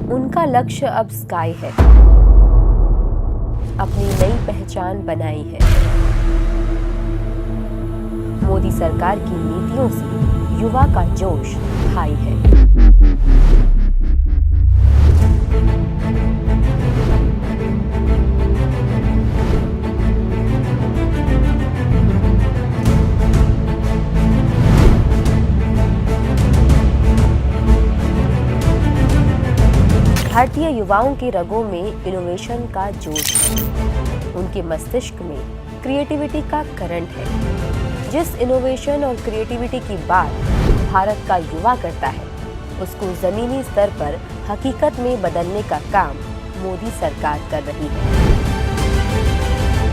उनका लक्ष्य अब स्काई है, अपनी नई पहचान बनाई है। मोदी सरकार की नीतियों से युवा का जोश हाई है। भारतीय युवाओं के रगों में इनोवेशन का जोश है। उनके मस्तिष्क में क्रिएटिविटी का करंट है। जिस इनोवेशन और क्रिएटिविटी की बात भारत का युवा करता है, उसको जमीनी स्तर पर हकीकत में बदलने का काम मोदी सरकार कर रही है।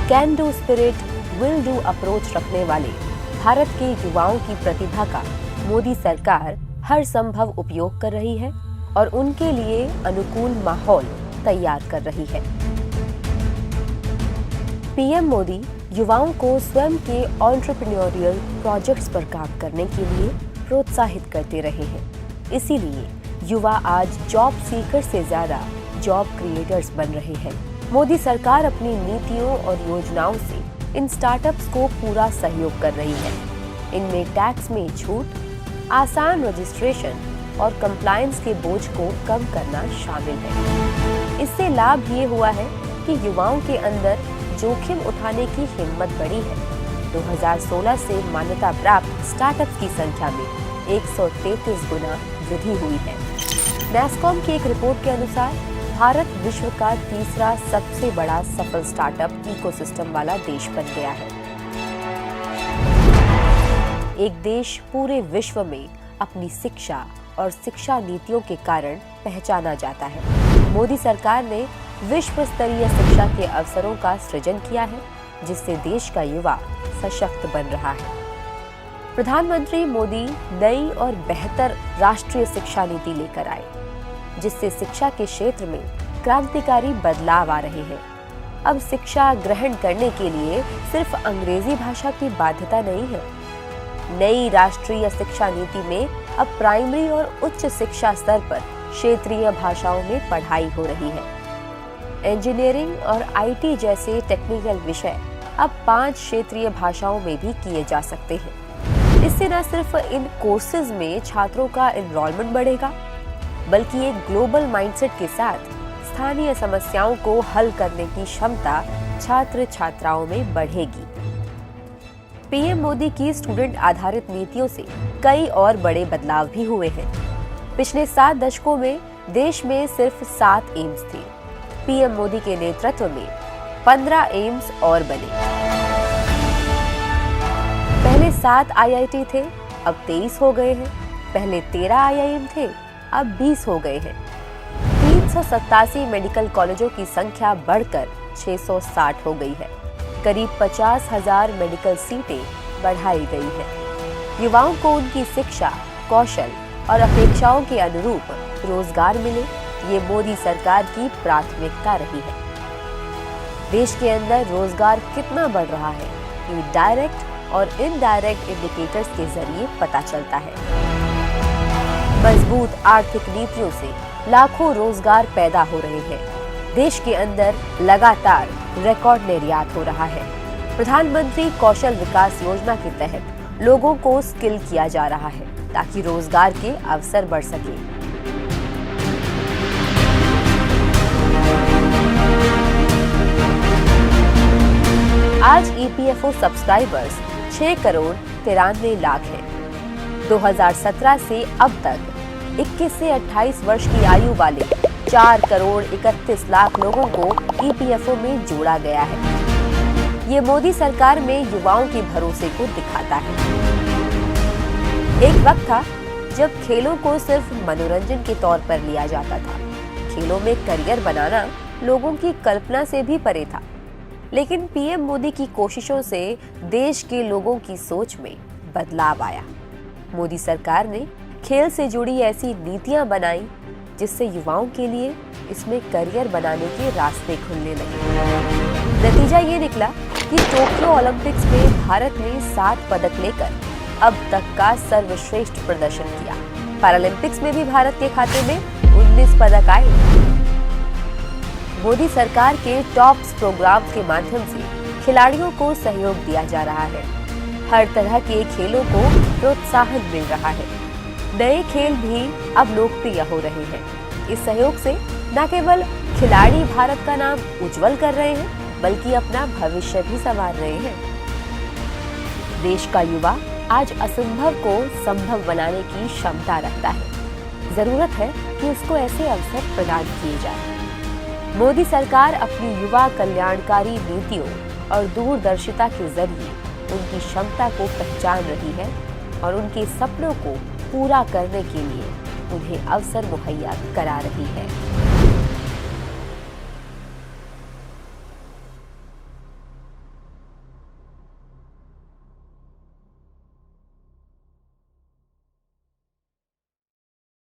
Can do spirit, will do approach रखने वाले भारत के युवाओं की प्रतिभा का मोदी सरकार हर संभव उपयोग कर रही है और उनके लिए अनुकूल माहौल तैयार कर रही है। पीएम मोदी युवाओं को स्वयं के एंटरप्रेन्योरियल प्रोजेक्ट्स पर काम करने के लिए प्रोत्साहित करते रहे हैं। इसीलिए युवा आज जॉब सीकर से ज्यादा जॉब क्रिएटर्स बन रहे हैं। मोदी सरकार अपनी नीतियों और योजनाओं से इन स्टार्टअप्स को पूरा सहयोग कर रही है। इनमें टैक्स में छूट, आसान रजिस्ट्रेशन और कंप्लायंस के बोझ को कम करना शामिल है। इससे लाभ ये हुआ है कि युवाओं के अंदर जोखिम उठाने की हिम्मत बढ़ी है। 2016 से मान्यता प्राप्त स्टार्टअप की संख्या में 133 गुना वृद्धि हुई है। नैस्कॉम की एक रिपोर्ट के अनुसार भारत विश्व का तीसरा सबसे बड़ा सफल स्टार्टअप इकोसिस्टम वाला देश बन गया है। एक देश पूरे विश्व में अपनी शिक्षा और शिक्षा नीतियों के कारण पहचाना जाता है। मोदी सरकार ने विश्व स्तरीय शिक्षा के अवसरों का सृजन किया है, जिससे देश का युवा सशक्त बन रहा है। प्रधानमंत्री मोदी नई और बेहतर राष्ट्रीय शिक्षा नीति लेकर आए, जिससे शिक्षा के क्षेत्र में क्रांतिकारी बदलाव आ रहे हैं। अब शिक्षा ग्रहण करने के लिए सिर्फ अंग्रेजी भाषा की बाध्यता नहीं है। नई राष्ट्रीय शिक्षा नीति में अब प्राइमरी और उच्च शिक्षा स्तर पर क्षेत्रीय भाषाओं में पढ़ाई हो रही है। इंजीनियरिंग और आईटी जैसे टेक्निकल विषय अब 5 क्षेत्रीय भाषाओं में भी किए जा सकते हैं। इससे न सिर्फ इन कोर्सेज में छात्रों का एनरोलमेंट बढ़ेगा, बल्कि एक ग्लोबल माइंडसेट के साथ स्थानीय समस्याओं को हल करने की क्षमता छात्र छात्राओं में बढ़ेगी। पीएम मोदी की स्टूडेंट आधारित नीतियों से कई और बड़े बदलाव भी हुए हैं। पिछले 7 दशकों में देश में सिर्फ 7 एम्स थे। पीएम मोदी के नेतृत्व में 15 एम्स और बने। पहले 7 आईआईटी थे, अब 23 हो गए हैं। पहले 13 आईआईएम थे, अब 20 हो गए हैं। 387 मेडिकल कॉलेजों की संख्या बढ़कर 660 हो गई है। करीब 50,000 मेडिकल सीटें बढ़ाई गई हैं। युवाओं को उनकी शिक्षा, कौशल और अपेक्षाओं के अनुरूप रोजगार मिले, ये मोदी सरकार की प्राथमिकता रही है। देश के अंदर रोजगार कितना बढ़ रहा है, ये डायरेक्ट और इनडायरेक्ट इंडिकेटर्स के जरिए पता चलता है। मजबूत आर्थिक नीतियों से लाखों रोजगार पैदा हो रहे हैं। देश के अंदर लगातार रिकॉर्ड निर्यात हो रहा है। प्रधानमंत्री कौशल विकास योजना के तहत लोगों को स्किल किया जा रहा है, ताकि रोजगार के अवसर बढ़ सके। आज ईपीएफओ सब्सक्राइबर्स 6 करोड़ 93 लाख हैं। 2017 से अब तक 21 से 28 वर्ष की आयु वाले 4 करोड़ 31 लाख लोगों को ईपीएफओ में जोड़ा गया है। ये मोदी सरकार में युवाओं के भरोसे को दिखाता है। एक वक्त था जब खेलों को सिर्फ मनोरंजन के तौर पर लिया जाता था। खेलों में करियर बनाना लोगों की कल्पना से भी परे था। लेकिन पीएम मोदी की कोशिशों से देश के लोगों की सोच में बदलाव आया। मोदी सरकार ने खेल से जुड़ी ऐसी नीतियां बनाई जिससे युवाओं के लिए इसमें करियर बनाने के रास्ते खुलने लगे। नतीजा ये निकला कि टोक्यो ओलंपिक्स में भारत ने 7 पदक लेकर अब तक का सर्वश्रेष्ठ प्रदर्शन किया। पैरालंपिक्स में भी भारत के खाते में 19 पदक आए। मोदी सरकार के टॉप्स प्रोग्राम के माध्यम से खिलाड़ियों को सहयोग दिया जा रहा है। हर तरह के खेलों को प्रोत्साहन मिल रहा है। नए खेल भी अब लोकप्रिय हो रहे हैं। इस सहयोग से न केवल खिलाड़ी भारत का नाम उज्जवल कर रहे हैं, बल्कि अपना भविष्य भी संवार रहे हैं। देश का युवा आज असंभव को संभव बनाने की क्षमता रखता है। जरूरत है कि उसको ऐसे अवसर प्रदान किए जाएं। मोदी सरकार अपनी युवा कल्याणकारी नीतियों और दूरदर्शिता के जरिए उनकी क्षमता को पहचान रही है और उनके सपनों को पूरा करने के लिए उन्हें अवसर मुहैया करा रही है।